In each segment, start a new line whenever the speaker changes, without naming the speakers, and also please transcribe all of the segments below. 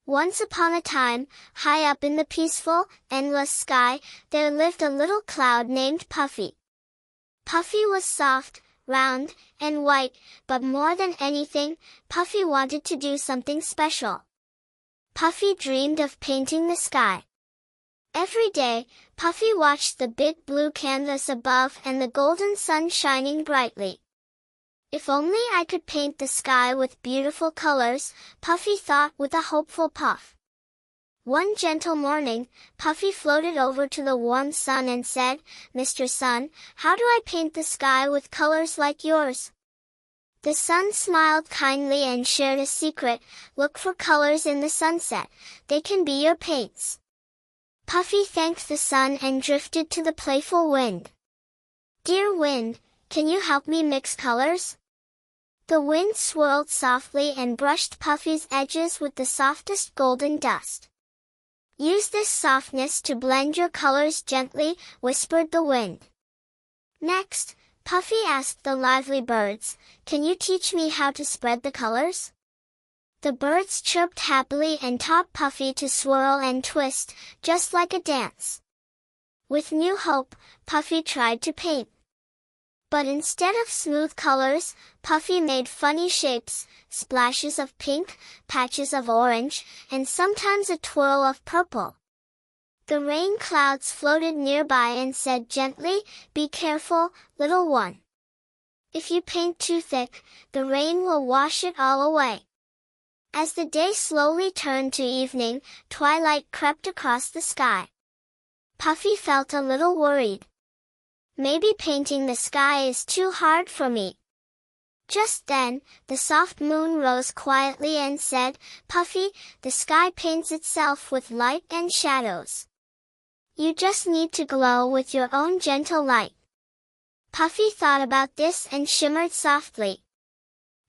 Once upon a time, high up in the peaceful, endless sky, there lived a little cloud named Puffy. Puffy was soft, round, and white, but more than anything, Puffy wanted to do something special. Puffy dreamed of painting the sky. Every day, Puffy watched the big blue canvas above and the golden sun shining brightly. If only I could paint the sky with beautiful colors, Puffy thought with a hopeful puff. One gentle morning, Puffy floated over to the warm sun and said, "Mr. Sun, how do I paint the sky with colors like yours?" The sun smiled kindly and shared a secret. "Look for colors in the sunset. They can be your paints." Puffy thanked the sun and drifted to the playful wind. "Dear wind, can you help me mix colors?" The wind swirled softly and brushed Puffy's edges with the softest golden dust. "Use this softness to blend your colors gently," whispered the wind. Next, Puffy asked the lively birds, "Can you teach me how to spread the colors?" The birds chirped happily and taught Puffy to swirl and twist, just like a dance. With new hope, Puffy tried to paint. But instead of smooth colors, Puffy made funny shapes, splashes of pink, patches of orange, and sometimes a twirl of purple. The rain clouds floated nearby and said gently, "Be careful, little one. If you paint too thick, the rain will wash it all away." As the day slowly turned to evening, twilight crept across the sky. Puffy felt a little worried. "Maybe painting the sky is too hard for me." Just then, the soft moon rose quietly and said, "Puffy, the sky paints itself with light and shadows. You just need to glow with your own gentle light." Puffy thought about this and shimmered softly.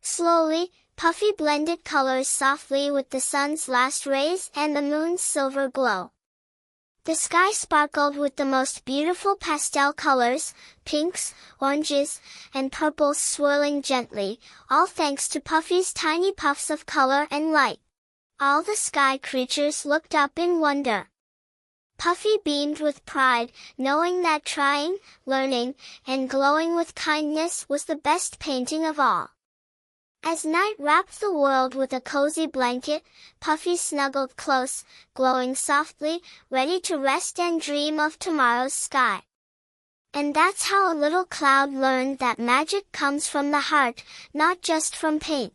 Slowly, Puffy blended colors softly with the sun's last rays and the moon's silver glow. The sky sparkled with the most beautiful pastel colors, pinks, oranges, and purples swirling gently, all thanks to Puffy's tiny puffs of color and light. All the sky creatures looked up in wonder. Puffy beamed with pride, knowing that trying, learning, and glowing with kindness was the best painting of all. As night wrapped the world with a cozy blanket, Puffy snuggled close, glowing softly, ready to rest and dream of tomorrow's sky. And that's how a little cloud learned that magic comes from the heart, not just from paint.